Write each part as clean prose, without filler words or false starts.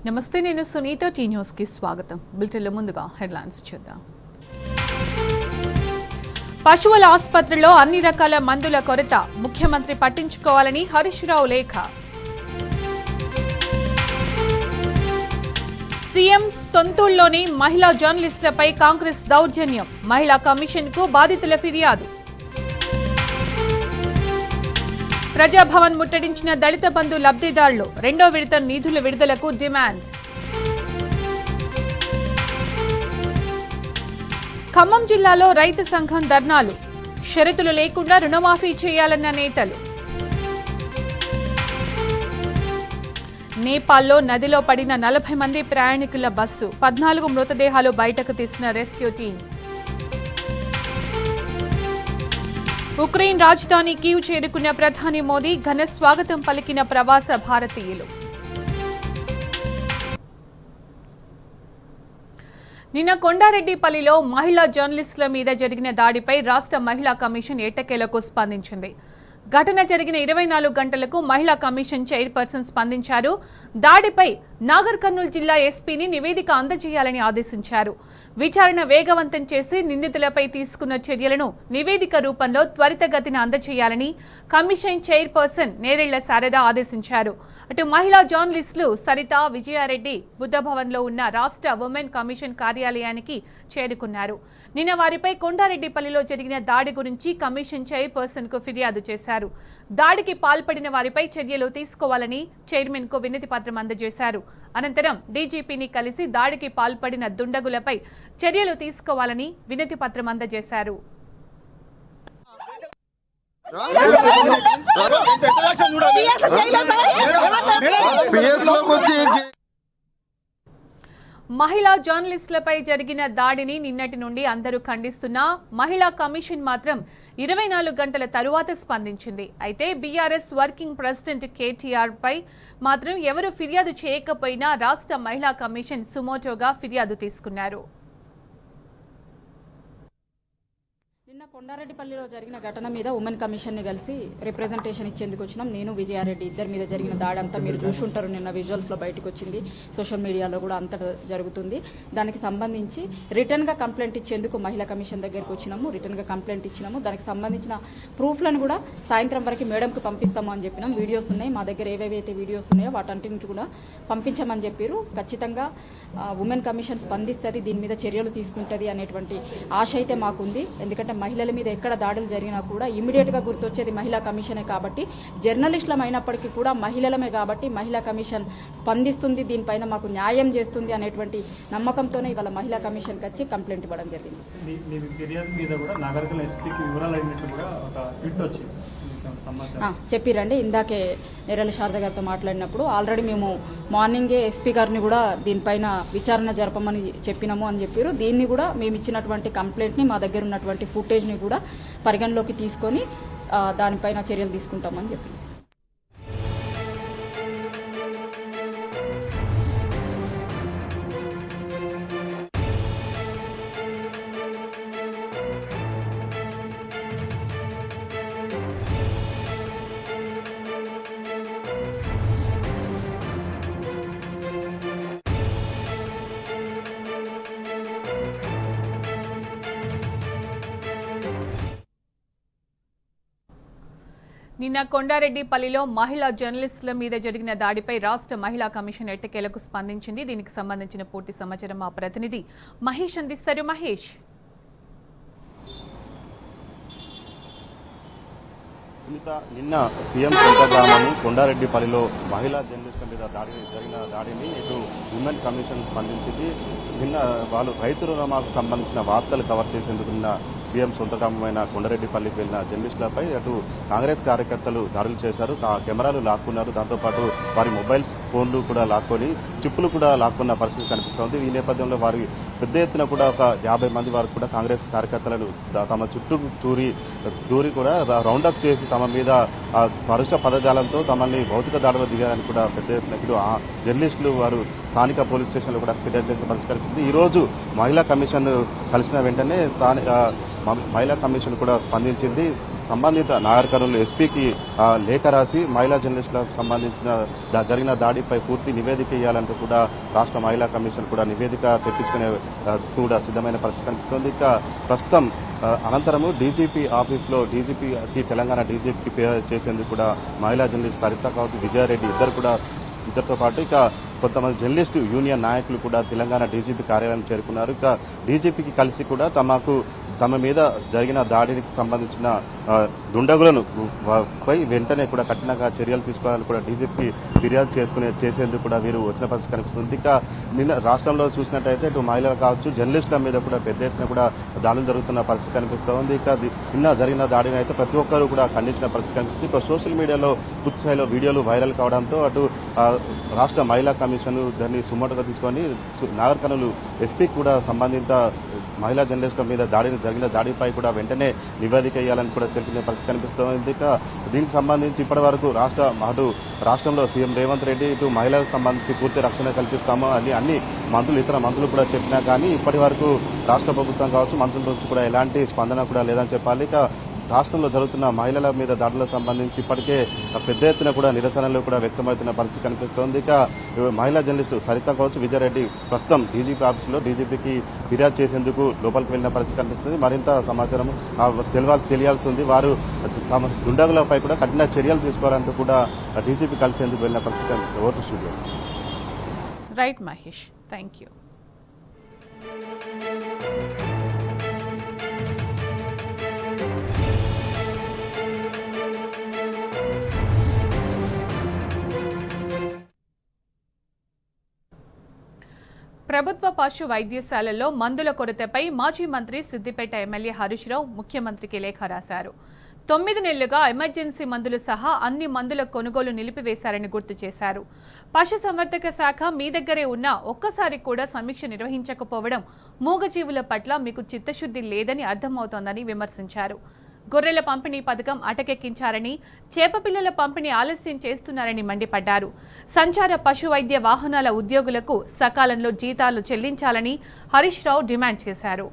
నమస్తే, నేను Sunitha. Tea news కి స్వాగతం. బులెటిన్లో ముందుగా హెడ్లైన్స్ చూద్దాం. పశువుల ఆసుపత్రిలో అన్ని రకాల మందుల కొరత, ముఖ్యమంత్రి పట్టించుకోవాలని హరీష్ రావు లేఖ. సీఎం సొంతూళ్లోని మహిళా జర్నలిస్టులపై కాంగ్రెస్ దౌర్జన్యం, మహిళా కమిషన్ కు బాధితుల ఫిర్యాదు. ప్రజాభవన్ ముట్టడించిన దళిత బంధు లబ్ధిదారులు, రెండో విడత నిధుల విడుదలకు డిమాండ్. ఖమ్మం జిల్లాలో రైతు సంఘం ధర్నాలు, షరతులు లేకుండా రుణమాఫీ చేయాలన్న నేతలు. నేపాల్లో నదిలో పడిన 40 మంది ప్రయాణికుల బస్సు, 14 మృతదేహాలు బయటకు తీసిన రెస్క్యూ టీమ్స్. ఉక్రెయిన్ రాజధాని కీవ్ చేరుకున్న ప్రధాని మోదీ, ఘన స్వాగతం పలికిన ప్రవాస భారతీయులు. నిన్న కొండారెడ్డిపల్లిలో మహిళా జర్నలిస్టుల మీద జరిగిన దాడిపై రాష్ట్ర మహిళా కమిషన్ ఎట్టకేలకు స్పందించింది. ఘటన జరిగిన 24 గంటలకు మహిళా కమిషన్ చైర్పర్సన్ స్పందించారు. దాడిపై నాగర్ కర్నూలు జిల్లా ఎస్పీని నివేదిక అందజేయాలని ఆదేశించారు. విచారణ వేగవంతం చేసి నిందితులపై తీసుకున్న చర్యలను నివేదిక రూపంలో త్వరితగతిన అందజేయాలని కమిషన్ చైర్పర్సన్ నేరెళ్ల శారద ఆదేశించారు. అటు మహిళా జర్నలిస్టులు సరిత, విజయారెడ్డి బుద్ధభవన్లో ఉన్న రాష్ట్ర ఉమెన్ కమిషన్ కార్యాలయానికి చేరుకున్నారు. నిన్న వారిపై కొండారెడ్డిపల్లిలో జరిగిన దాడి గురించి కమిషన్ చైర్పర్సన్ కు ఫిర్యాదు చేశారు. దాడికి పాల్పడిన వారిపై చర్యలు తీసుకోవాలని చైర్మన్ కు వినతి పత్రం అందజేశారు. అనంతరం డీజీపీని కలిసి దాడికి పాల్పడిన దుండగులపై చర్యలు తీసుకోవాలని వినతి పత్రం అందజేశారు. మహిళా జర్నలిస్టులపై జరిగిన దాడిని నిన్నటి నుండి అందరూ ఖండిస్తున్నా మహిళా కమిషన్ మాత్రం 24 గంటల తరువాత స్పందించింది. అయితే బీఆర్ఎస్ వర్కింగ్ ప్రెసిడెంట్ కేటీఆర్ పై మాత్రం ఎవరు ఫిర్యాదు చేయకపోయినా రాష్ట్ర మహిళా కమిషన్ సుమోటోగా ఫిర్యాదు తీసుకున్నారు. నిన్న కొండారెడ్డిపల్లిలో జరిగిన ఘటన మీద ఉమెన్ కమిషన్ని కలిసి రిప్రజెంటేషన్ ఇచ్చేందుకు వచ్చినాం. నేను విజయారెడ్డి ఇద్దరి మీద జరిగిన దాడి అంతా మీరు చూసుంటారు. నిన్న విజువల్స్లో బయటకు వచ్చింది, సోషల్ మీడియాలో కూడా అంతటా జరుగుతుంది. దానికి సంబంధించి రిటర్న్గా కంప్లైంట్ ఇచ్చేందుకు మహిళా కమిషన్ దగ్గరికి వచ్చినాము. రిటర్న్గా కంప్లైంట్ ఇచ్చినాము. దానికి సంబంధించిన ప్రూఫ్లను కూడా సాయంత్రం వరకు మేడంకి పంపిస్తాము అని చెప్పినాం. వీడియోస్ ఉన్నాయి మా దగ్గర, ఏవేవైతే వీడియోస్ ఉన్నాయో వాటన్నింటి కూడా పంపించమని చెప్పారు. ఖచ్చితంగా ఉమెన్ కమిషన్ స్పందిస్తుంది, దీని మీద చర్యలు తీసుకుంటుంది అనేటువంటి ఆశ అయితే మాకుంది. ఎందుకంటే మహిళల మీద ఎక్కడ దాడులు జరిగినా కూడా ఇమీడియట్గా గుర్తొచ్చేది మహిళా కమిషనే కాబట్టి, జర్నలిస్టులం అయినప్పటికీ కూడా మహిళలమే కాబట్టి మహిళా కమిషన్ స్పందిస్తుంది, దీనిపైన మాకు న్యాయం చేస్తుంది అనేటువంటి నమ్మకంతోనే ఇవాళ మహిళా కమిషన్కి వచ్చి కంప్లైంట్ ఇవ్వడం జరిగింది. చెప్పిరండి, ఇందాకే నేరెళ్ల శారద గారితో మాట్లాడినప్పుడు ఆల్రెడీ మేము మార్నింగే ఎస్పీ గారిని కూడా దీనిపైన విచారణ జరపమని చెప్పినాము అని చెప్పారు. దీన్ని కూడా మేము ఇచ్చినటువంటి కంప్లైంట్ని, మా దగ్గర ఉన్నటువంటి ఫుటేజ్ని కూడా పరిగణలోకి తీసుకొని దానిపైన చర్యలు తీసుకుంటామని చెప్పారు. నిన్న కొండారెడ్డిపల్లిలో మహిళా జర్నలిస్టుల మీద జరిగిన దాడిపై రాష్ట్ర మహిళా కమిషన్ ఎట్టకేలకు స్పందించింది. దీనికి సంబంధించిన పూర్తి సమాచారం మా ప్రతినిధి మహేష్ అందిస్తారు. మహేష్. సునీత, నిన్న సీఎం సొంత గ్రామము కొండారెడ్డిపల్లిలో మహిళా జర్నలిస్టుల మీద జరిగిన దాడిని ఇటు ఉమెన్ కమిషన్ స్పందించింది. నిన్న వాళ్ళు రైతు రుణమాకు సంబంధించిన వార్తలు కవర్ చేసేందుకు నిన్న సీఎం సొంత గ్రామమైన కొండారెడ్డిపల్లికి వెళ్ళిన జర్నలిస్టులపై అటు కాంగ్రెస్ కార్యకర్తలు దాడులు చేశారు, కెమెరాలు లాక్కున్నారు. దాంతోపాటు వారి మొబైల్స్ ఫోన్లు కూడా లాక్కొని చిప్పులు కూడా లాక్కున్న పరిస్థితి కనిపిస్తోంది. ఈ నేపథ్యంలో వారి పెద్ద ఎత్తున కూడా ఒక 50 మంది వరకు కూడా కాంగ్రెస్ కార్యకర్తలను తమ చుట్టూ దూరి కూడా రౌండప్ చేసి తమ మీద పరుష పదజాలంతో తమని భౌతిక దాడులు దిగారని కూడా పెద్ద ఎత్తున జర్నలిస్టులు వారు స్థానిక పోలీస్ స్టేషన్లో కూడా ఫిర్యాదు చేసిన పరిస్థితి కనిపిస్తుంది. ఈరోజు మహిళా కమిషన్ కలిసిన వెంటనే మహిళా కమిషన్ కూడా స్పందించింది. సంబంధిత నాగర్ కర్నూలు ఎస్పీకి లేఖ రాసి మహిళా జర్నలిస్టులకు సంబంధించిన జరిగిన దాడిపై పూర్తి నివేదిక ఇవ్వాలంటూ కూడా రాష్ట్ర మహిళా కమిషన్ కూడా నివేదిక తెప్పించుకునే కూడా సిద్ధమైన పరిస్థితి కనిపిస్తుంది. ఇక ప్రస్తుతం అనంతరము డీజీపీ ఆఫీస్లో డీజీపీకి తెలంగాణ డీజీపీకి ఫిర్యాదు చేసేందుకు కూడా మహిళా జర్నలిస్ట్ సరిత కావచ్చు విజయారెడ్డి ఇద్దరితో పాటు ఇక కొంతమంది జర్నలిస్టు యూనియన్ నాయకులు కూడా తెలంగాణ డీజీపీ కార్యాలయం చేరుకున్నారు. ఇక డీజీపీకి కలిసి కూడా తమ మీద జరిగిన దాడికి సంబంధించిన దుండగులను పై వెంటనే కూడా కఠినంగా చర్యలు తీసుకోవాలని కూడా డీజీపీ ఫిర్యాదు చేసేందుకు కూడా వీరు వచ్చిన పరిస్థితి కనిపిస్తుంది. ఇక నిన్న రాష్ట్రంలో చూసినట్టయితే ఇటు మహిళలు కావచ్చు జర్నలిస్టుల మీద కూడా పెద్ద ఎత్తున కూడా దాడులు జరుగుతున్న పరిస్థితి కనిపిస్తుంది. ఇక నిన్న జరిగిన దాడిని అయితే ప్రతి ఒక్కరు కూడా ఖండించిన పరిస్థితి కనిపిస్తుంది. ఇక సోషల్ మీడియాలో పూర్తి స్థాయిలో వీడియోలు వైరల్ కావడంతో అటు రాష్ట్ర మహిళా కమిషన్ దాన్ని సుమోటుగా తీసుకొని నాగర్ కర్నూలు ఎస్పీకి కూడా సంబంధిత మహిళా జర్నలిస్టుల మీద జరిగిన దాడిపై కూడా వెంటనే నివేదిక ఇవ్వాలని కూడా తెలిపిన పరిస్థితి కనిపిస్తుంది. ఇక దీనికి సంబంధించి ఇప్పటి వరకు రాష్ట్రంలో సీఎం రేవంత్ రెడ్డి ఇటు మహిళలకు సంబంధించి పూర్తి రక్షణ కల్పిస్తామో అని అన్ని ఇతర మంత్రులు కూడా చెప్పినా కానీ ఇప్పటి వరకు రాష్ట్ర ప్రభుత్వం కావచ్చు మంత్రుల నుంచి కూడా ఎలాంటి స్పందన కూడా లేదని చెప్పాలి. ఇక రాష్ట్రంలో జరుగుతున్న మహిళల మీద దాడులకు సంబంధించి ఇప్పటికే పెద్ద ఎత్తున కూడా నిరసనలు కూడా వ్యక్తమవుతున్న పరిస్థితి కనిపిస్తోంది. ఇక మహిళా జర్నలిస్టు సరిత కావచ్చు విజయారెడ్డి ప్రస్తుతం డీజీపీ ఆఫీసులో డీజీపీకి ఫిర్యాదు చేసేందుకు లోపలికి వెళ్లిన పరిస్థితి కనిపిస్తుంది. మరింత సమాచారం తెలియాల్సి ఉంది. వారు తమ దుండగులపై కూడా కఠిన చర్యలు తీసుకోవాలంటూ కూడా డీజీపీ కలిసేందుకు వెళ్లిన పరిస్థితి కనిపిస్తుంది. Vote studio. Right Mahesh, thank you. ప్రభుత్వ పశు వైద్యశాలల్లో మందుల కొరతపై మాజీ మంత్రి సిద్దిపేట ఎమ్మెల్యే హరీష్ రావు ముఖ్యమంత్రికి లేఖ రాశారు. 9 నెలలుగా ఎమర్జెన్సీ మందులు సహా అన్ని మందుల కొనుగోలు నిలిపివేశారని గుర్తు చేశారు. పశుసంవర్ధక శాఖ మీ దగ్గరే ఉన్నా ఒక్కసారి కూడా సమీక్ష నిర్వహించకపోవడం మూగజీవుల పట్ల మీకు చిత్తశుద్ధి లేదని అర్థమవుతోందని విమర్శించారు. గొర్రెల పంపిణీ పథకం అటకెక్కించారని, చేపపిల్లల పంపిణీ ఆలస్యం చేస్తున్నారని మండిపడ్డారు. సంచార పశు వైద్య వాహనాల ఉద్యోగులకు సకాలంలో జీతాలు చెల్లించాలని హరీష్ రావు డిమాండ్ చేశారు.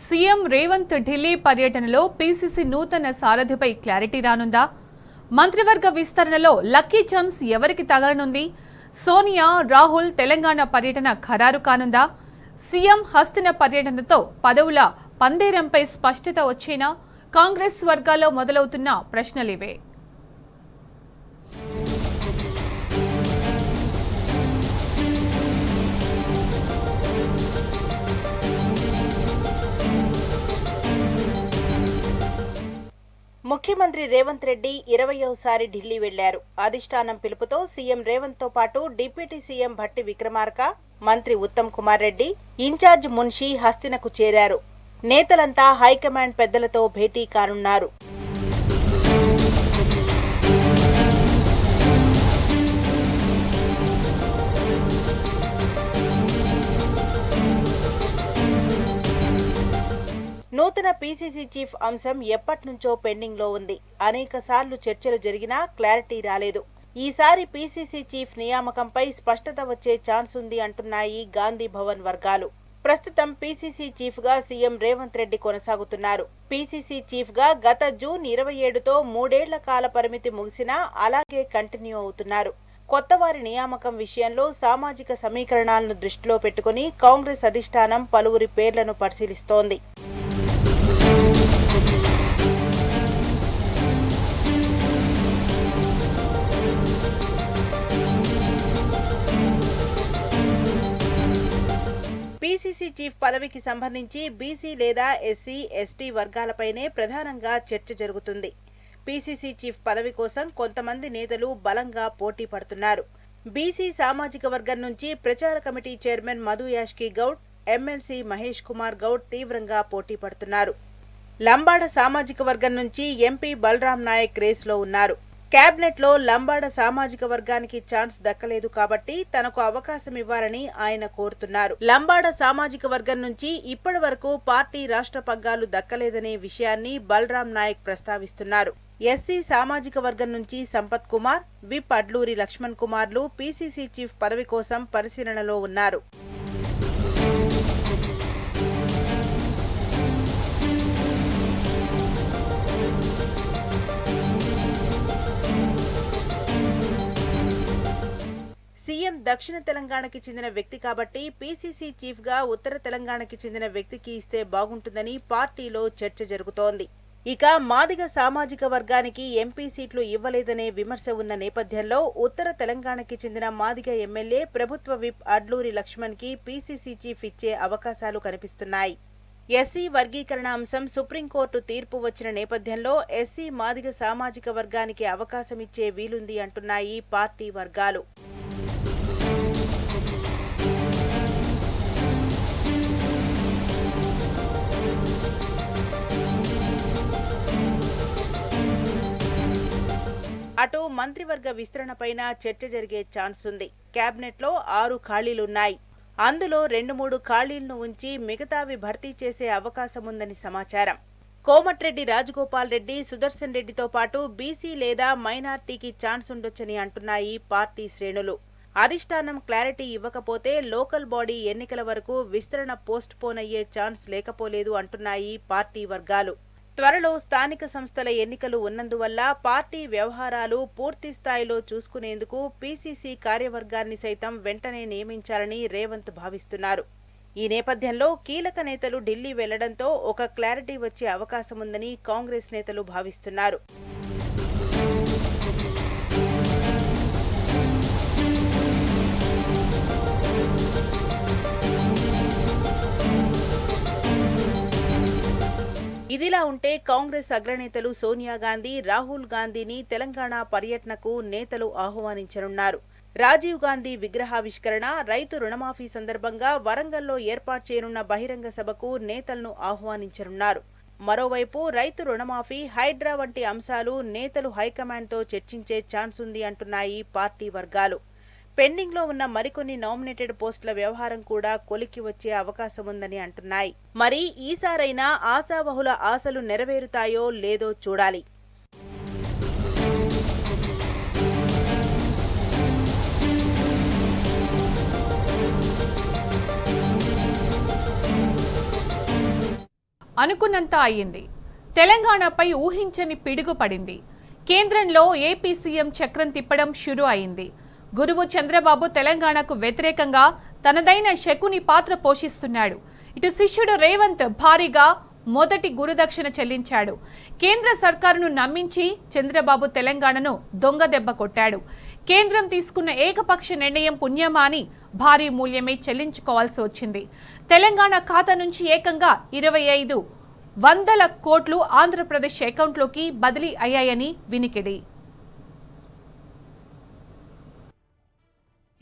సీఎం రేవంత్ ఢిల్లీ పర్యటనలో పీసీసీ నూతన సారథిపై క్లారిటీ రానుందా? మంత్రివర్గ విస్తరణలో లక్కీ ఛాన్స్ ఎవరికి తగలనుంది? సోనియా, రాహుల్ తెలంగాణ పర్యటన ఖరారు కానుందా? సీఎం హస్తిన పర్యటనతో పదవుల పందేరంపై స్పష్టత వచ్చేనా? కాంగ్రెస్ వర్గాల్లో మొదలవుతున్న ప్రశ్నలివే. ముఖ్యమంత్రి రేవంత్ రెడ్డి 20వసారి ఢిల్లీ వెళ్లారు. అధిష్టానం పిలుపుతో సీఎం రేవంత్ తో పాటు డిప్యూటీ సీఎం భట్టి విక్రమార్క, మంత్రి ఉత్తమ్ కుమార్ రెడ్డి, ఇన్ఛార్జ్ మున్షి హస్తినకు చేరారు. నేతలంతా హైకమాండ్ పెద్దలతో భేటీ కానున్నారు. నూతన పీసీసీ చీఫ్ అంశం ఎప్పటినుంచో పెండింగ్ లో ఉంది. అనేక సార్లు చర్చలు జరిగినా క్లారిటీ రాలేదు. ఈసారి పీసీసీ చీఫ్ నియామకంపై స్పష్టత వచ్చే ఛాన్స్ ఉంది అంటున్నాయి గాంధీ భవన్ వర్గాలు. ప్రస్తుతం పీసీసీ చీఫ్ గా సీఎం రేవంత్ రెడ్డి కొనసాగుతున్నారు. పీసీసీ చీఫ్ గా గత జూన్ 27తో 3 ఏళ్ల కాల పరిమితి ముగిసినా అలాగే కంటిన్యూ అవుతున్నారు. కొత్త వారి నియామకం విషయంలో సామాజిక సమీకరణాలను దృష్టిలో పెట్టుకుని కాంగ్రెస్ అధిష్టానం పలువురి పేర్లను పరిశీలిస్తోంది. పీసీసీ చీఫ్ పదవికి సంబంధించి బీసీ లేదా ఎస్సీ ఎస్టీ వర్గాలపైనే ప్రధానంగా చర్చ జరుగుతుంది. పీసీసీ చీఫ్ పదవి కోసం కొంతమంది నేతలు బలంగా పోటీ పడుతున్నారు. బీసీ సామాజిక వర్గం నుంచి ప్రచార committee chairman Madhu Yaskhi Goud, MLC Mahesh Kumar Goud తీవ్రంగా పోటీ పడుతున్నారు. లంబాడ సామాజిక వర్గం నుంచి ఎంపీ బలరాం నాయక్ రేస్లో ఉన్నారు. కేబినెట్ లో లంబాడ సామాజిక వర్గానికి ఛాన్స్ దక్కలేదు కాబట్టి తనకు అవకాశం ఇవ్వాలని ఆయన కోరుతున్నారు. లంబాడ సామాజిక వర్గం నుంచి ఇప్పటి వరకు పార్టీ రాష్ట్ర పగ్గాలు దక్కలేదనే విషయాన్ని బలరాం నాయక్ ప్రస్తావిస్తున్నారు. ఎస్సీ సామాజిక వర్గం నుంచి సంపత్ కుమార్, విప్ అడ్లూరి లక్ష్మణ్ కుమార్లు పీసీసీ చీఫ్ పదవి కోసం పరిశీలనలో ఉన్నారు. సీఎం దక్షిణ తెలంగాణకి చెందిన వ్యక్తి కాబట్టి పీసీసీ చీఫ్ గా ఉత్తర తెలంగాణకి చెందిన వ్యక్తికి ఇస్తే బాగుంటుందని పార్టీలో చర్చ జరుగుతోంది. ఇక మాదిగ సామాజిక వర్గానికి ఎంపీ సీట్లు ఇవ్వలేదనే విమర్శ ఉన్న నేపథ్యంలో ఉత్తర తెలంగాణకి చెందిన మాదిగ ఎమ్మెల్యే ప్రభుత్వ విప్ అడ్లూరి లక్ష్మణ్ కి పీసీసీ చీఫ్ ఇచ్చే అవకాశాలు కనిపిస్తున్నాయి. ఎస్సీ వర్గీకరణ అంశం సుప్రీంకోర్టు తీర్పు వచ్చిన నేపథ్యంలో ఎస్సీ మాదిగ సామాజిక వర్గానికి అవకాశం ఇచ్చే వీలుంది అంటున్నాయి పార్టీ వర్గాలు. అటు మంత్రివర్గ విస్తరణపైన చర్చ జరిగే ఛాన్స్ ఉంది. కేబినెట్ లో 6 ఖాళీలున్నాయి. అందులో 2-3 ఖాళీలను ఉంచి మిగతావి భర్తీ చేసే అవకాశం ఉందని సమాచారం. కోమటిరెడ్డి రాజగోపాల్ రెడ్డి, సుదర్శన్ రెడ్డితో పాటు బీసీ లేదా మైనార్టీకి ఛాన్స్ ఉండొచ్చని అంటున్నాయి పార్టీ శ్రేణులు. అధిష్టానం క్లారిటీ ఇవ్వకపోతే లోకల్ బాడీ ఎన్నికల వరకు విస్తరణ పోస్ట్ పోన్ అయ్యే ఛాన్స్ లేకపోలేదు అంటున్నాయి పార్టీ వర్గాలు. త్వరలో స్థానిక సంస్థల ఎన్నికలు ఉన్నందువల్ల పార్టీ వ్యవహారాలు పూర్తి స్థాయిలో చూసుకునేందుకు పీసీసీ కార్యవర్గాన్ని సైతం వెంటనే నియమించాలని రేవంత్ భావిస్తున్నారు. ఈ నేపథ్యంలో కీలక నేతలు ఢిల్లీ వెళ్లడంతో ఒక క్లారిటీ వచ్చే అవకాశం ఉందని కాంగ్రెస్ నేతలు భావిస్తున్నారు. ఇదిలా ఉంటే కాంగ్రెస్ అగ్రనేతలు సోనియా గాంధీ, రాహుల్ గాంధీని తెలంగాణ పర్యటనకు నేతలు ఆహ్వానించనున్నారు. రాజీవ్ గాంధీ విగ్రహావిష్కరణ, రైతు రుణమాఫీ సందర్భంగా వరంగల్లో ఏర్పాటు చేయనున్న బహిరంగ సభకు నేతలను ఆహ్వానించనున్నారు. మరోవైపు రైతు రుణమాఫీ, హైడ్రా వంటి అంశాలు నేతలు హైకమాండ్తో చర్చించే ఛాన్స్ ఉంది అంటున్నాయి పార్టీ వర్గాలు. పెండింగ్ లో ఉన్న మరికొన్ని నామినేటెడ్ పోస్టుల వ్యవహారం కూడా కొలిక్కి వచ్చే అవకాశం ఉందని అంటున్నాయి. మరి ఈసారైనా ఆశావహుల ఆశలు నెరవేరుతాయో లేదో చూడాలి. అనుకున్నంత అయ్యింది. తెలంగాణపై ఊహించని పిడుగు పడింది. కేంద్రంలో ఏపీ సీఎం చక్రం తిప్పడం షురు అయింది. గురువు చంద్రబాబు తెలంగాణకు వ్యతిరేకంగా తనదైన శకుని పాత్ర పోషిస్తున్నాడు. ఇటు శిష్యుడు రేవంత్ భారీగా మొదటి గురుదక్షిణ చెల్లించాడు. కేంద్ర సర్కారును నమ్మించి చంద్రబాబు తెలంగాణను దొంగ దెబ్బ కొట్టాడు. కేంద్రం తీసుకున్న ఏకపక్ష నిర్ణయం పుణ్యమా అని భారీ మూల్యమే చెల్లించుకోవాల్సి వచ్చింది. తెలంగాణ ఖాతా నుంచి ఏకంగా 25,000 కోట్లు ఆంధ్రప్రదేశ్ అకౌంట్లోకి బదిలీ అయ్యాయని వినికిడి.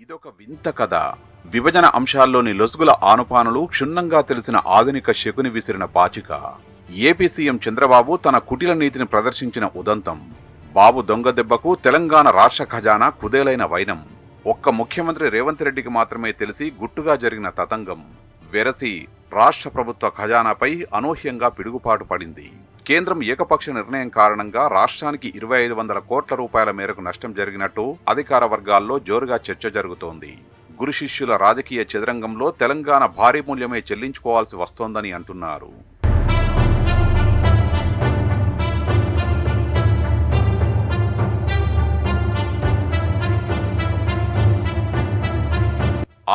ఇదొక వింత కథ. విభజన అంశాల్లోని లొసుగుల ఆనుపానులు క్షుణ్ణంగా తెలిసిన ఆధునిక శకుని విసిరిన పాచిక. ఏపీ సీఎం చంద్రబాబు తన కుటిల నీతిని ప్రదర్శించిన ఉదంతం. బాబు దొంగ దెబ్బకు తెలంగాణ రాష్ట్ర ఖజానా కుదేలైన వైనం. ఒక్క ముఖ్యమంత్రి రేవంత్ రెడ్డికి మాత్రమే తెలిసి గుట్టుగా జరిగిన తతంగం. వెరసి రాష్ట్ర ప్రభుత్వ ఖజానాపై అనూహ్యంగా పిడుగుపాటు పడింది. కేంద్రం ఏకపక్ష నిర్ణయం కారణంగా రాష్ట్రానికి 2,500 కోట్ల రూపాయల మేరకు నష్టం జరిగినట్టు అధికార వర్గాల్లో జోరుగా చర్చ జరుగుతోంది. గురు శిష్యుల రాజకీయ చదరంగంలో తెలంగాణ భారీ మూల్యమే చెల్లించుకోవాల్సి వస్తోందని అంటున్నారు.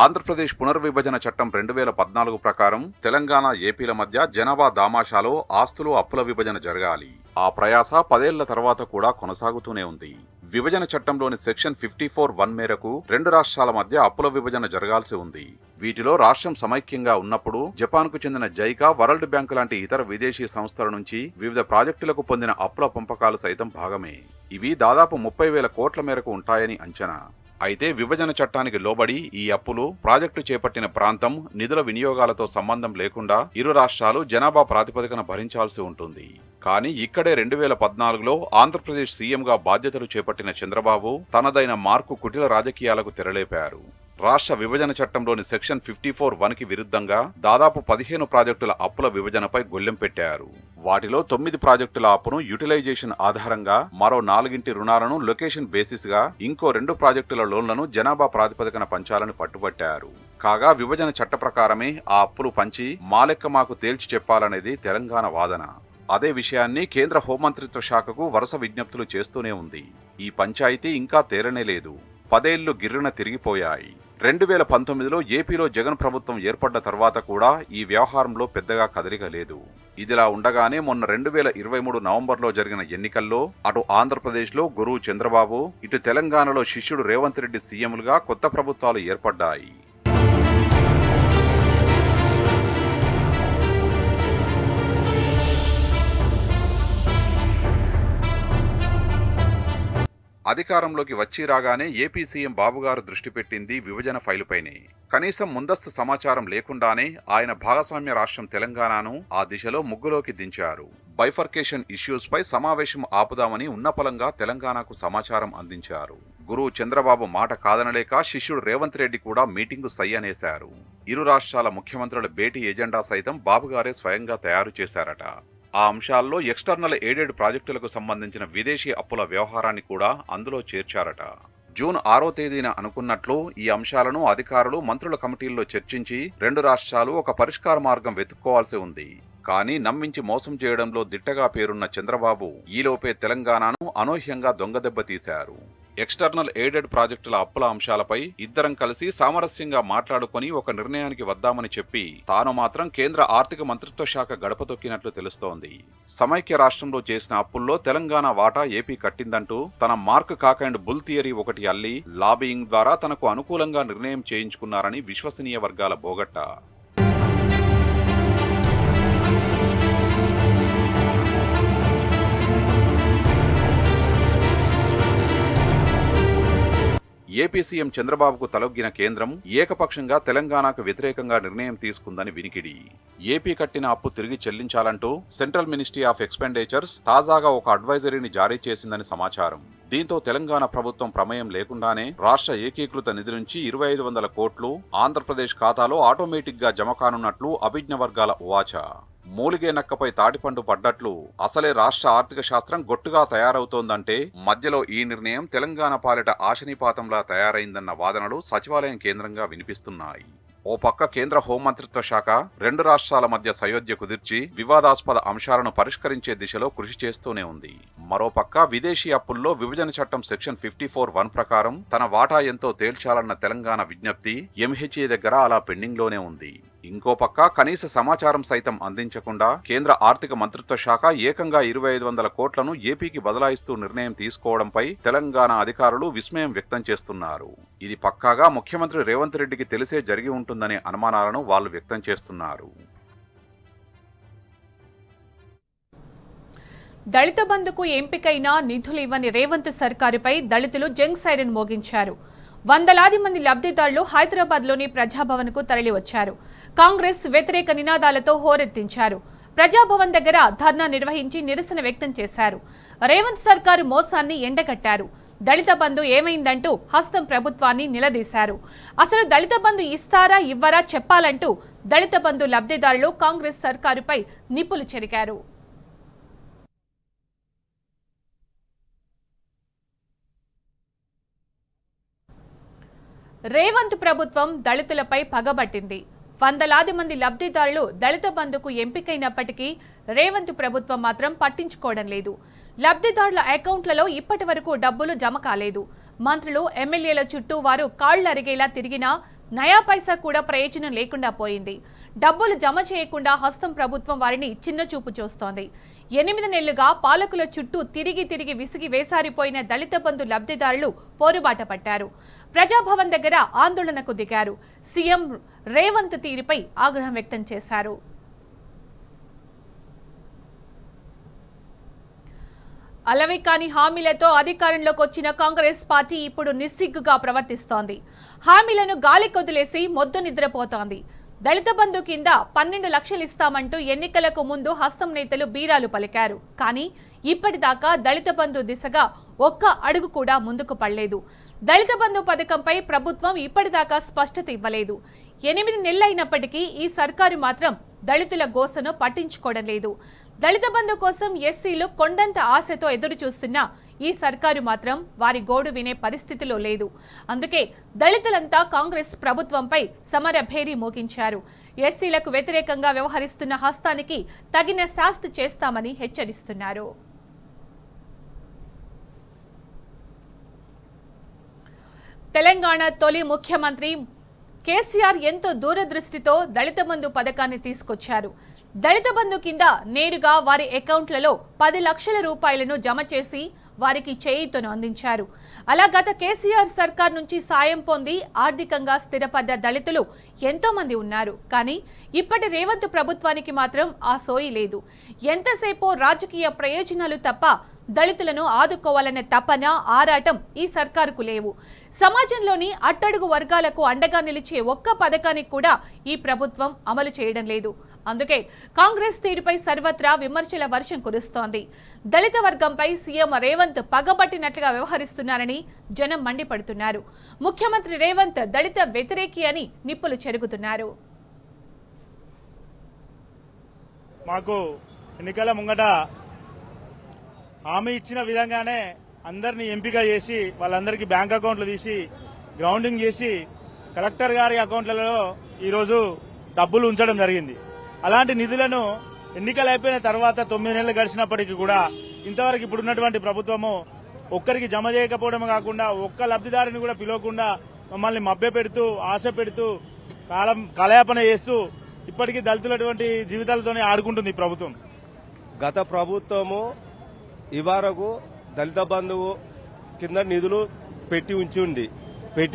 ఆంధ్రప్రదేశ్ పునర్విభజన చట్టం 2014 ప్రకారం తెలంగాణ ఏపీల మధ్య జనాభా దామాషాలో ఆస్తులు అప్పుల విభజన జరగాలి. ఆ ప్రయాస 10 ఏళ్ల తర్వాత కూడా కొనసాగుతూనే ఉంది. విభజన చట్టంలోని సెక్షన్ 54(1) మేరకు 2 రాష్ట్రాల మధ్య అప్పుల విభజన జరగాల్సి ఉంది. వీటిలో రాష్ట్రం సమైక్యంగా ఉన్నప్పుడు జపాన్కు చెందిన జైకా, వరల్డ్ బ్యాంకు లాంటి ఇతర విదేశీ సంస్థల నుంచి వివిధ ప్రాజెక్టులకు పొందిన అప్పుల పంపకాలు సైతం భాగమే. ఇవి దాదాపు 30,000 కోట్ల మేరకు ఉంటాయని అంచనా. అయితే విభజన చట్టానికి లోబడి ఈ అప్పులు ప్రాజెక్టు చేపట్టిన ప్రాంతం, నిధుల వినియోగాలతో సంబంధం లేకుండా ఇరు రాష్ట్రాలు జనాభా ప్రాతిపదికన భరించాల్సి ఉంటుంది. కానీ ఇక్కడే 2014లో ఆంధ్రప్రదేశ్ సీఎంగా బాధ్యతలు చేపట్టిన చంద్రబాబు తనదైన మార్కు కుటిల రాజకీయాలకు తెరలేపారు. రాష్ట్ర విభజన చట్టంలోని సెక్షన్ 54(1)కి విరుద్ధంగా దాదాపు 15 ప్రాజెక్టుల అప్పుల విభజనపై గొల్లెం పెట్టారు. వాటిలో 9 ప్రాజెక్టుల అప్పును యూటిలైజేషన్ ఆధారంగా, మరో 4 రుణాలను లొకేషన్ బేసిస్ గా, ఇంకో 2 ప్రాజెక్టుల లోన్లను జనాభా ప్రాతిపదికన పంచాలని పట్టుబట్టారు. కాగా విభజన చట్ట ప్రకారమే ఆ అప్పులు పంచి మాలెక్క మాకు తేల్చి చెప్పాలనేది తెలంగాణ వాదన. అదే విషయాన్ని కేంద్ర హోంమంత్రిత్వ శాఖకు వరుస విజ్ఞప్తులు చేస్తూనే ఉంది. ఈ పంచాయతీ ఇంకా తేలనే లేదు. 10 ఏళ్లు గిర్రున తిరిగిపోయాయి. 2019లో ఏపీలో జగన్ ప్రభుత్వం ఏర్పడ్డ తర్వాత కూడా ఈ వ్యవహారంలో పెద్దగా కదలిక లేదు. ఇదిలా ఉండగానే మొన్న 2023 నవంబర్లో జరిగిన ఎన్నికల్లో అటు ఆంధ్రప్రదేశ్లో గురువు చంద్రబాబు, ఇటు తెలంగాణలో శిష్యుడు రేవంత్ రెడ్డి సీఎంలుగా కొత్త ప్రభుత్వాలు ఏర్పడ్డాయి. అధికారంలోకి వచ్చి రాగానే ఏపీ సీఎం బాబుగారు దృష్టి పెట్టింది విభజన ఫైలుపైనే. కనీసం ముందస్తు సమాచారం లేకుండానే ఆయన భాగస్వామ్య రాష్ట్రం తెలంగాణను ఆ దిశలో ముగ్గులోకి దించారు. బైఫర్కేషన్ ఇష్యూస్ పై సమావేశం ఆపుదామని ఉన్నపలంగా తెలంగాణకు సమాచారం అందించారు. గురువు చంద్రబాబు మాట కాదనలేక శిష్యుడు రేవంత్ రెడ్డి కూడా మీటింగు సై అనేశారు. ఇరు రాష్ట్రాల ముఖ్యమంత్రుల భేటీ ఎజెండా సైతం బాబుగారే స్వయంగా తయారు చేశారట. ఆ అంశాల్లో ఎక్స్టర్నల్ ఎయిడెడ్ ప్రాజెక్టులకు సంబంధించిన విదేశీ అప్పుల వ్యవహారాన్ని కూడా అందులో చేర్చారట. జూన్ 6వ తేదీన అనుకున్నట్లు ఈ అంశాలను అధికారులు, మంత్రుల కమిటీల్లో చర్చించి 2 రాష్ట్రాలు ఒక పరిష్కార మార్గం వెతుక్కోవాల్సి ఉంది. కానీ నమ్మించి మోసం చేయడంలో దిట్టగా పేరున్న చంద్రబాబు ఈలోపే తెలంగాణను అనూహ్యంగా దొంగదెబ్బ తీశారు. ఎక్స్టర్నల్ ఎయిడెడ్ ప్రాజెక్టుల అప్పుల అంశాలపై ఇద్దరం కలిసి సామరస్యంగా మాట్లాడుకుని ఒక నిర్ణయానికి వద్దామని చెప్పి తాను మాత్రం కేంద్ర ఆర్థిక మంత్రిత్వ శాఖ గడప తొక్కినట్లు తెలుస్తోంది. సమైక్య రాష్ట్రంలో చేసిన అప్పుల్లో తెలంగాణ వాటా ఏపీ కట్టిందంటూ తన mark cock and bull theory ఒకటి అల్లి లాబియింగ్ ద్వారా తనకు అనుకూలంగా నిర్ణయం చేయించుకున్నారని విశ్వసనీయ వర్గాల బోగట్ట. ఏపీ సీఎం చంద్రబాబుకు తలొగ్గిన కేంద్రం ఏకపక్షంగా తెలంగాణకు వ్యతిరేకంగా నిర్ణయం తీసుకుందని వినికిడి. ఏపీ కట్టిన అప్పు తిరిగి చెల్లించాలంటూ సెంట్రల్ మినిస్ట్రీ ఆఫ్ ఎక్స్పెండిచర్స్ తాజాగా ఒక అడ్వైజరీని జారీ చేసిందని సమాచారం. దీంతో తెలంగాణ ప్రభుత్వం ప్రమేయం లేకుండానే రాష్ట్ర ఏకీకృత నిధి నుంచి 2,500 కోట్లు ఆంధ్రప్రదేశ్ ఖాతాలో ఆటోమేటిక్ గా జమ కానున్నట్లు అభిజ్ఞ వర్గాల ఉవాచ. మూలిగే నక్కపై తాటిపండు పడ్డట్లు అసలే రాష్ట్ర ఆర్థిక శాస్త్రం గొట్టుగా తయారవుతోందంటే మధ్యలో ఈ నిర్ణయం తెలంగాణ పాలిట ఆశనీపాతంలా తయారైందన్న వాదనలు సచివాలయం కేంద్రంగా వినిపిస్తున్నాయి. ఓ పక్క కేంద్ర హోంమంత్రిత్వ శాఖ 2 రాష్ట్రాల మధ్య సయోధ్య కుదిర్చి వివాదాస్పద అంశాలను పరిష్కరించే దిశలో కృషి చేస్తూనే ఉంది. మరోపక్క విదేశీ అప్పుల్లో విభజన చట్టం సెక్షన్ 54(1) ప్రకారం తన వాటా ఎంతో తేల్చాలన్న తెలంగాణ విజ్ఞప్తి ఎంహెచ్ఏ దగ్గర అలా పెండింగ్లోనే ఉంది. ఇంకో పక్క కనీస సమాచారం సైతం అందించకుండా కేంద్ర ఆర్థిక మంత్రిత్వ శాఖ ఏకంగా 2,500 కోట్లను ఏపీకి బదలాయిస్తూ నిర్ణయం తీసుకోవడంపై తెలంగాణ అధికారులు విస్మయం వ్యక్తం చేస్తున్నారు. ఇది పక్కాగా ముఖ్యమంత్రి రేవంత్ రెడ్డికి తెలిసే జరిగి ఉంటుందనే అనుమానాలను వాళ్ళు వ్యక్తం చేస్తున్నారు. దళిత బంధుకు ఎంపికైన నిధులు ఇవ్వని రేవంత్ సర్కారుపై దళితులు జంగ్ సైరన్ మోగించారు. వందలాది మంది లబ్ధిదారులు హైదరాబాద్లోని ప్రజాభవన్కు తరలి వచ్చారు. కాంగ్రెస్ వ్యతిరేక నినాదాలతో హోరెత్తించారు. ప్రజాభవన్ దగ్గర ధర్నా నిర్వహించి నిరసన వ్యక్తం చేశారు. రేవంత్ సర్కారు మోసాన్ని ఎండగట్టారు. దళిత బంధు ఏమైందంటూ హస్తం ప్రభుత్వాన్ని నిలదీశారు. అసలు దళిత బంధు ఇస్తారా ఇవ్వరా చెప్పాలంటూ దళిత బంధు లబ్ధిదారులు కాంగ్రెస్ సర్కారుపై నిప్పులు చెరికారు. రేవంత్ ప్రభుత్వం దళితులపై పగబట్టింది. వందలాది మంది లబ్ధిదారులు దళిత బంధుకు ఎంపికైనప్పటికీ రేవంత్ ప్రభుత్వం మాత్రం పట్టించుకోవడం లేదు. లబ్ధిదారుల అకౌంట్లలో ఇప్పటి వరకు డబ్బులు జమ కాలేదు. మంత్రులు, ఎమ్మెల్యేల చుట్టూ వారు కాళ్లరిగేలా తిరిగినా నయా పైసా కూడా ప్రయోజనం లేకుండా పోయింది. డబ్బులు జమ చేయకుండా హస్తం ప్రభుత్వం వారిని చిన్నచూపు చూస్తోంది. 8 నెలలుగా పాలకుల చుట్టూ తిరిగి తిరిగి విసిగి వేసారిపోయిన దళిత బంధు లబ్ధిదారులు పోరుబాట పట్టారు. ప్రజాభవన్ దగ్గర ఆందోళనకు దిగారు. సీఎం రేవంత్ తీరుపై ఆగ్రహం వ్యక్తం చేశారు. అలవి కాని హామీలతో అధికారంలోకి వచ్చిన కాంగ్రెస్ పార్టీ ఇప్పుడు నిస్సిగ్గుగా ప్రవర్తిస్తోంది. హామీలను గాలి కొదిలేసి మొద్దు నిద్రపోతోంది. దళిత బంధు కింద 12 లక్షలు ఇస్తామంటూ ఎన్నికలకు ముందు హస్తం నేతలు బీరాలు పలికారు. కానీ ఇప్పటిదాకా దళిత బంధు దిశగా ఒక్క అడుగు కూడా ముందుకు పడలేదు. దళిత బంధు పథకంపై ప్రభుత్వం ఇప్పటిదాకా స్పష్టత ఇవ్వలేదు. 8 నెలలైనప్పటికీ ఈ సర్కారు మాత్రం దళితుల గోసను పట్టించుకోవడం లేదు. దళిత బంధు కోసం ఎస్సీలు కొండంత ఆశతో ఎదురు చూస్తున్నా ఈ సర్కారు మాత్రం వారి గోడు వినే పరిస్థితిలో లేదు. అందుకే దళితులంతా కాంగ్రెస్ ప్రభుత్వంపై సమర భేరీ మోగించారు. ఎస్సీలకు వ్యతిరేకంగా వ్యవహరిస్తున్న హస్తానికి తగిన శాస్తి చేస్తామని హెచ్చరిస్తున్నారు. తెలంగాణ తొలి ముఖ్యమంత్రి కేసీఆర్ ఎంతో దూరదృష్టితో దళిత బంధు పథకాన్ని తీసుకొచ్చారు. దళిత బంధు కింద నేరుగా వారి అకౌంట్లలో 10 లక్షల రూపాయలను జమ చేసి వారికి చేయూతను అందించారు. అలా గత కేసీఆర్ సర్కార్ నుంచి సాయం పొంది ఆర్థికంగా స్థిరపడ్డ దళితులు ఎంతో మంది ఉన్నారు. కానీ ఇప్పటి రేవంత్ ప్రభుత్వానికి మాత్రం ఆ సోయి లేదు. ఎంతసేపో రాజకీయ ప్రయోజనాలు తప్ప దళితులను ఆదుకోవాలనే తపన, ఆరాటం ఈ సర్కారుకు లేవు. సమాజంలోని అట్టడుగు వర్గాలకు అండగా నిలిచే ఒక్క పథకానికి కూడా ఈ ప్రభుత్వం అమలు చేయడం లేదు. అందుకే కాంగ్రెస్ తీరుపై సర్వత్రా విమర్శల వర్షం కురుస్తోంది. దళిత వర్గంపై సీఎం రేవంత్ పగబట్టినట్లుగా వ్యవహరిస్తున్నారని జనం మండిపడుతున్నారు. ముఖ్యమంత్రి రేవంత్ దళిత వ్యతిరేకి అని నిప్పులు చెరుగుతున్నారు. మాకు ఎన్నికల ముంగట హామీ ఇచ్చిన విధంగానే అందరినీ ఎంపిక చేసి వాళ్ళందరికీ బ్యాంక్ అకౌంట్లు తీసి గ్రౌండింగ్ చేసి కలెక్టర్ గారి అకౌంట్లలో ఈరోజు డబ్బులు ఉంచడం జరిగింది. అలాంటి నిధులను ఎన్నికలు అయిపోయిన తర్వాత 9 నెలలు గడిచినప్పటికీ కూడా ఇంతవరకు ఇప్పుడున్నటువంటి ప్రభుత్వము ఒక్కరికి జమ చేయకపోవడం కాకుండా ఒక్క లబ్ధిదారుని కూడా పిలవకుండా మమ్మల్ని మభ్య పెడుతూ ఆశ పెడుతూ కాలయాపన చేస్తూ ఇప్పటికీ దళితులటువంటి జీవితాలతోనే ఆడుకుంటుంది ఈ ప్రభుత్వం. గత ప్రభుత్వము ఇవరకు దళిత బంధువు కింద నిధులు పెట్టి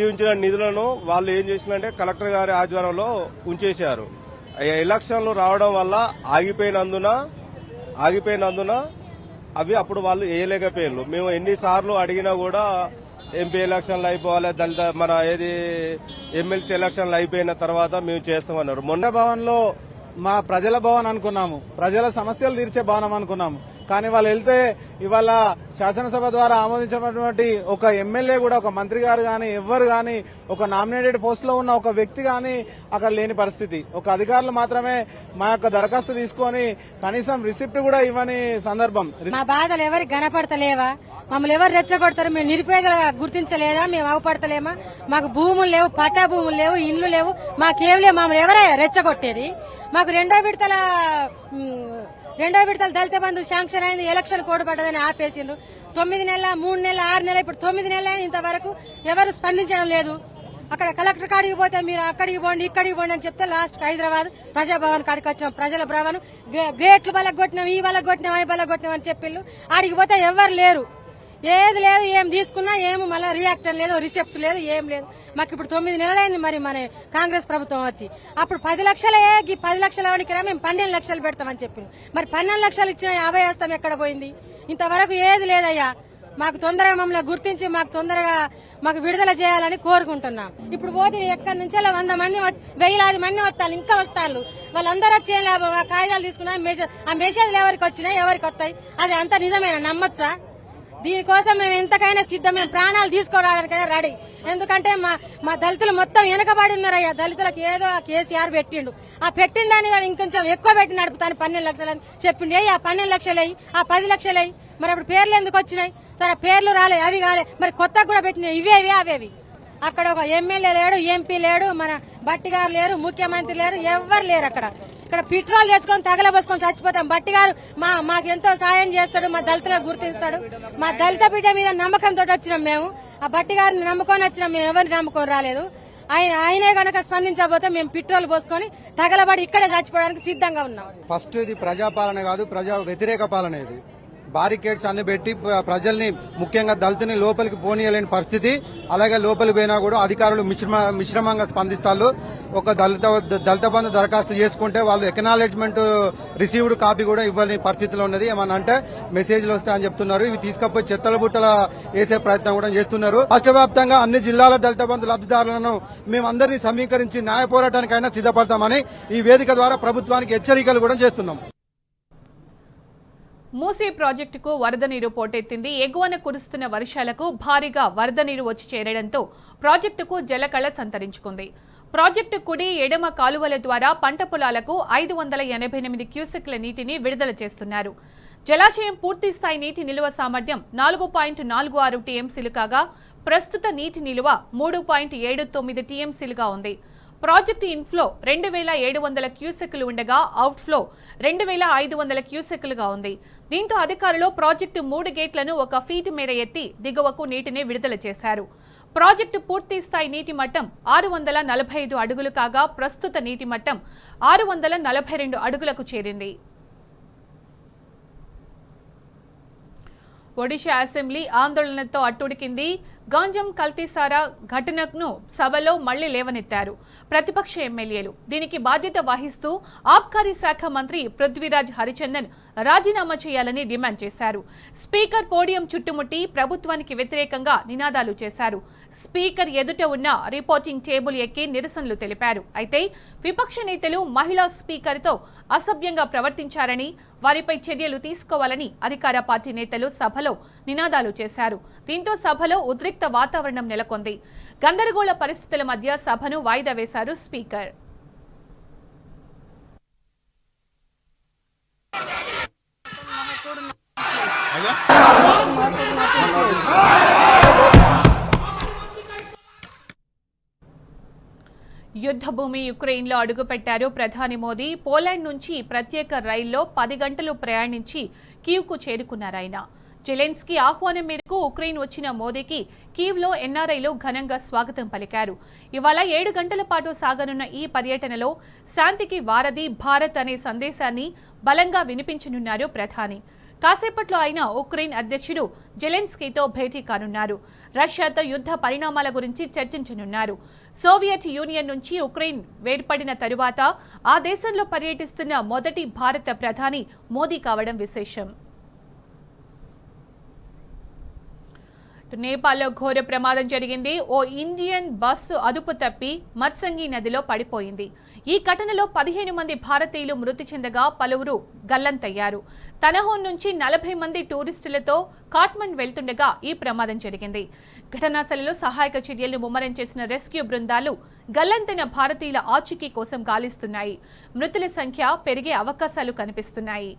ఉంచిన నిధులను వాళ్ళు ఏం చేసినంటే కలెక్టర్ గారి ఆధ్వర్యంలో ఉంచేశారు. ఎలక్షన్లు రావడం వల్ల ఆగిపోయినందున అవి అప్పుడు వాళ్ళు వేయలేకపోయారు. మేము ఎన్నిసార్లు అడిగినా కూడా ఎంపీ ఎలక్షన్లు అయిపోవాలి, దళిత మన ఎమ్మెల్సీ ఎలక్షన్లు అయిపోయిన తర్వాత మేము చేస్తామన్నారు. మొన్న భవన్ లో మా ప్రజల భవన్ అనుకున్నాము, ప్రజల సమస్యలు తీర్చే భవనం అనుకున్నాము. కానీ వాళ్ళు వెళ్తే ఇవాళ శాసనసభ ద్వారా ఆమోదించినటువంటి ఒక ఎమ్మెల్యే కూడా, ఒక మంత్రి గారు గాని ఎవ్వరు గాని, ఒక నామినేటెడ్ పోస్ట్ లో ఉన్న ఒక వ్యక్తి గాని అక్కడ లేని పరిస్థితి. ఒక అధికారులు మాత్రమే మా యొక్క దరఖాస్తు తీసుకొని కనీసం రిసిప్ట్ కూడా ఇవ్వని సందర్భం. మా బాధలు ఎవరికి కనపడతలేవా? మమ్మల్ని ఎవరు రెచ్చగొడతారు? మేము నిరుపేదలుగా గుర్తించలేదా? మేము అవపడతలేమా? మాకు భూములు లేవు, పట్టా భూములు లేవు, ఇండ్లు లేవు, మాకేం లేవు. మమ్మల్ని ఎవరే రెచ్చగొట్టేది? మాకు రెండో విడతల దళిత బంధు శాంక్షన్ అయింది, ఎలక్షన్ కోడ్ పడ్డదని ఆపేసిండ్రు. 9 నెలల, 3 నెలల, 6 నెలల, ఇప్పుడు 9 నెలలు ఇంతవరకు ఎవరు స్పందించడం లేదు. అక్కడ కలెక్టర్ కాడికి పోతే మీరు అక్కడికి పోండి, ఇక్కడికి పోండి అని చెప్తే లాస్ట్ హైదరాబాద్ ప్రజాభవన్ కాడికి వచ్చినాం. ప్రజల భవన్ గేట్లు బలకు కొట్టినాం, ఈ బలకు కొట్టినాం, ఈ బలకు కొట్టినాం అని చెప్పిళ్ళు. ఆడికి పోతే ఎవరు లేరు, ఏది లేదు, ఏం తీసుకున్నా ఏమి మళ్ళీ రియాక్టర్ లేదు, రిసెప్ట్ లేదు, ఏం లేదు. మాకు ఇప్పుడు 9 నెలలైంది మరి మన కాంగ్రెస్ ప్రభుత్వం వచ్చి. అప్పుడు 10 లక్షలే, 10 లక్షల వాడికి మేము 12 లక్షలు పెడతామని చెప్పింది. మరి 12 లక్షలు ఇచ్చిన 50 వేస్తాం ఎక్కడ పోయింది? ఇంతవరకు ఏది లేదయ్యా. మాకు తొందరగా మమ్మల్ని గుర్తించి మాకు తొందరగా మాకు విడుదల చేయాలని కోరుకుంటున్నాం. ఇప్పుడు పోతే ఎక్కడి నుంచో 100 మంది వేలాది మంది వస్తారు, ఇంకా వస్తారు. వాళ్ళందరూ వచ్చి ఏం లాభం? ఆ కాగితాలు తీసుకున్నా ఆ మెసేజ్లు ఎవరికి వచ్చినాయి, ఎవరికి వస్తాయి? అది అంత నిజమేనా? నమ్మొచ్చా? దీనికోసం మేము ఎంతకైనా సిద్ధం, మేము ప్రాణాలు తీసుకోవడానికైనా రెడీ. ఎందుకంటే మా దళితులు మొత్తం వెనకబడి ఉన్నారయ్యా. దళితులకు ఏదో కేసీఆర్ పెట్టిండు, ఆ పెట్టిన దాన్ని ఇంకొంచెం ఎక్కువ పెట్టి నడుపుతాను 12 లక్షలు అని చెప్పిండు. ఆ 12 లక్షలు అయ్యి, ఆ 10 లక్షలు అయ్యి, మరి అప్పుడు పేర్లు ఎందుకు వచ్చినాయి? సరే పేర్లు రాలే, అవి కాలే, మరి కొత్తగా కూడా పెట్టినాయి. ఇవేవి అవేవి. అక్కడ ఒక ఎమ్మెల్యే లేడు, ఎంపీ లేడు, మన బట్టి గారు లేరు, ముఖ్యమంత్రి లేరు, ఎవ్వరు లేరు. ఇక్కడ పెట్రోల్ తెచ్చుకొని తగలబోసుకొని చచ్చిపోతాం. బట్టి గారు మాకెంతో సాయం చేస్తాడు, మా దళితులకు గుర్తిస్తాడు. మా దళిత బిడ్డ మీద నమ్మకంతో వచ్చినాం మేము. ఆ బట్టి గారిని నమ్ముకొని వచ్చినాం, మేము ఎవరిని నమ్ముకొని రాలేదు. ఆయనే గనక స్పందించబోతే మేము పెట్రోల్ పోసుకొని తగలబడి ఇక్కడే చచ్చిపోవడానికి సిద్ధంగా ఉన్నాం. ఫస్ట్ ఇది ప్రజాపాలన కాదు, ప్రజా వ్యతిరేక పాలన. ఇది బారికేడ్స్ అన్ని పెట్టి ప్రజల్ని ముఖ్యంగా దళితుని లోపలికి పోనీయలేని పరిస్థితి. అలాగే లోపలికి పోయినా కూడా అధికారులు మిశ్రమంగా స్పందిస్తారు. ఒక దళిత బంధు దరఖాస్తు చేసుకుంటే వాళ్ళు ఎక్నాలెడ్జ్మెంట్ రిసీవ్డ్ కాపీ కూడా ఇవ్వని పరిస్థితిలో ఉన్నది. ఏమన్నా అంటే మెసేజ్లు వస్తాయని చెప్తున్నారు. ఇవి తీసుకపోయి చెత్తల బుట్టల వేసే ప్రయత్నం కూడా చేస్తున్నారు. రాష్ట్ర వ్యాప్తంగా అన్ని జిల్లాల దళిత బంధు లబ్ధిదారులను మేమందరినీ సమీకరించి న్యాయ పోరాటానికైనా సిద్ధపడతామని ఈ వేదిక ద్వారా ప్రభుత్వానికి హెచ్చరికలు కూడా చేస్తున్నాం. మూసీ ప్రాజెక్టుకు వరద నీరు పోటెత్తింది. ఎగువన కురుస్తున్న వర్షాలకు భారీగా వరద నీరు వచ్చి చేరడంతో ప్రాజెక్టుకు జలకళ సంతరించుకుంది. ప్రాజెక్టు కుడి ఎడమ కాలువల ద్వారా పంట పొలాలకు 588 క్యూసెక్ల నీటిని విడుదల చేస్తున్నారు. జలాశయం పూర్తి స్థాయి నీటి నిల్వ సామర్థ్యం 4.46 టీఎంసీలు కాగా ప్రస్తుత నీటి నిల్వ 3.79 టీఎంసీలుగా ఉంది. ప్రాజెక్టు ఇన్ఫ్లో 2700 క్యూసెక్లు ఉండగా అవుట్ఫ్లో 2500 క్యూసెక్లుగా ఉంది. దీంతో అధికారులు ప్రాజెక్టు 3 గేట్లను 1 ఫీట్ మేర ఎత్తి దిగువకు నీటిని విడుదల చేశారు. ప్రాజెక్టు పూర్తి స్థాయి నీటి మట్టం 645 అడుగులు కాగా ప్రస్తుత నీటి మట్టం 642 అడుగులకు చేరింది. ఒడిషా అసెంబ్లీ ఆందోళనతో అట్టుడికింది. గాంజాం కల్తీసారా ఘటనను సభలో మళ్లీ లేవనెత్తారు ప్రతిపక్ష ఎమ్మెల్యేలు. దీనికి బాధ్యత వహిస్తూ ఆబ్కారీ శాఖ మంత్రి పృథ్వీరాజ్ హరిచందన్ రాజీనామా చేయాలని డిమాండ్ చేశారు. స్పీకర్ పోడియం చుట్టుముట్టి ప్రభుత్వానికి వ్యతిరేకంగా నినాదాలు చేశారు. స్పీకర్ ఎదుట ఉన్న రిపోర్టింగ్ టేబుల్ ఎక్కి నిరసనలు తెలిపారు. అయితే విపక్ష నేతలు మహిళా స్పీకర్తో అసభ్యంగా ప్రవర్తించారని, వారిపై చర్యలు తీసుకోవాలని అధికార పార్టీ నేతలు సభలో నినాదాలు చేశారు. దీంతో సభలో ఉద్రిక్త వాతావరణం నెలకొంది. గందరగోళ పరిస్థితుల మధ్య సభను వాయిదా వేశారు స్పీకర్. యుద్ధభూమి యుక్రెయిన్లో అడుగుపెట్టారు ప్రధాని మోదీ. పోలాండ్ నుంచి ప్రత్యేక రైల్లో 10 గంటలు ప్రయాణించి కీవ్కు చేరుకున్నారాయన. జెలెన్స్కీ ఆహ్వానం మేరకు ఉక్రెయిన్ వచ్చిన మోదీకి కీవ్లో ఎన్ఆర్ఐలు ఘనంగా స్వాగతం పలికారు. ఇవాళ 7 గంటల పాటు సాగనున్న ఈ పర్యటనలో శాంతికి వారధి భారత్ అనే సందేశాన్ని బలంగా వినిపించనున్నారు ప్రధాని. కాసేపట్లో ఆయన ఉక్రెయిన్ అధ్యక్షుడు జెలెన్స్కీతో భేటీ కానున్నారు. రష్యాతో యుద్ధ పరిణామాల గురించి చర్చించనున్నారు. సోవియట్ యూనియన్ నుంచి ఉక్రెయిన్ వేర్పడిన తరువాత ఆ దేశంలో పర్యటిస్తున్న మొదటి భారత ప్రధాని మోదీ కావడం విశేషం. నేపాల్లో ఘోర ప్రమాదం జరిగింది. ఓ ఇండియన్ బస్సు అదుపు తప్పి మత్సంగి నదిలో పడిపోయింది. ఈ ఘటనలో 15 మంది భారతీయులు మృతి చెందగా పలువురు గల్లంతయ్యారు. తనహోన్ నుంచి 40 మంది టూరిస్టులతో కాట్మండ్ వెళ్తుండగా ఈ ప్రమాదం జరిగింది. ఘటనా స్థలంలో సహాయక చర్యలు ముమ్మరం చేసిన రెస్క్యూ బృందాలు గల్లంతైన భారతీయుల ఆచూకీ కోసం గాలిస్తున్నాయి. మృతుల సంఖ్య పెరిగే అవకాశాలు కనిపిస్తున్నాయి.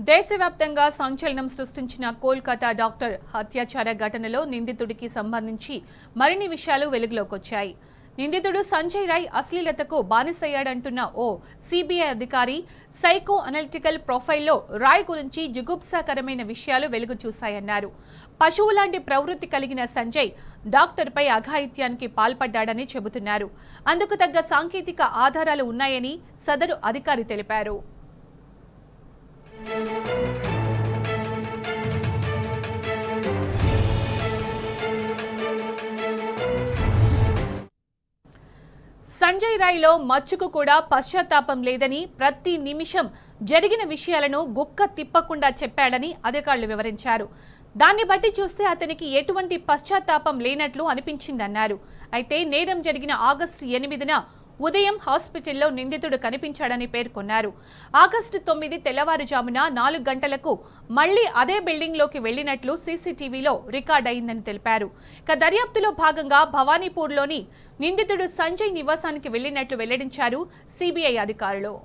దేశవ్యాప్తంగా సంచలనం సృష్టించిన కోల్కతా డాక్టర్ హత్యాచార ఘటనలో నిందితుడికి సంబంధించి మరిన్ని విషయాలు వెలుగులోకి వచ్చాయి. నిందితుడు సంజయ్ రాయ్ అశ్లీలతకు బానిసయ్యాడంటున్న ఓ సిబిఐ అధికారి సైకో అనలిటికల్ ప్రొఫైల్లో రాయ్ గురించి జుగుప్సాకరమైన విషయాలు వెలుగు చూశాయన్నారు. పశువు లాంటి ప్రవృత్తి కలిగిన సంజయ్ డాక్టర్పై అఘాయిత్యానికి పాల్పడ్డాడని చెబుతున్నారు. అందుకు తగ్గ సాంకేతిక ఆధారాలు ఉన్నాయని సదరు అధికారి తెలిపారు. సంజయ్ రాయ్లో మచ్చుకు కూడా పశ్చాత్తాపం లేదని, ప్రతి నిమిషం జరిగిన విషయాలను గుక్క తిప్పకుండా చెప్పాడని అధికారులు వివరించారు. దాన్ని బట్టి చూస్తే అతనికి ఎటువంటి పశ్చాత్తాపం లేనట్లు అనిపించిందన్నారు. అయితే నేరం జరిగిన ఆగస్టు 8న ఉదయం హాస్పిటల్లో నిందితుడు కనిపించాడని పేర్కొన్నారు. ఆగస్టు 9 తెల్లవారుజామున 4 గంటలకు మళ్లీ అదే బిల్డింగ్లోకి వెళ్లినట్లు సీసీటీవీలో రికార్డ్ అయిందని తెలిపారు. ఇక దర్యాప్తులో భాగంగా భవానీపూర్లోని నిందితుడు సంజయ్ నివాసానికి వెళ్లినట్లు వెల్లడించారు సిబిఐ అధికారులు.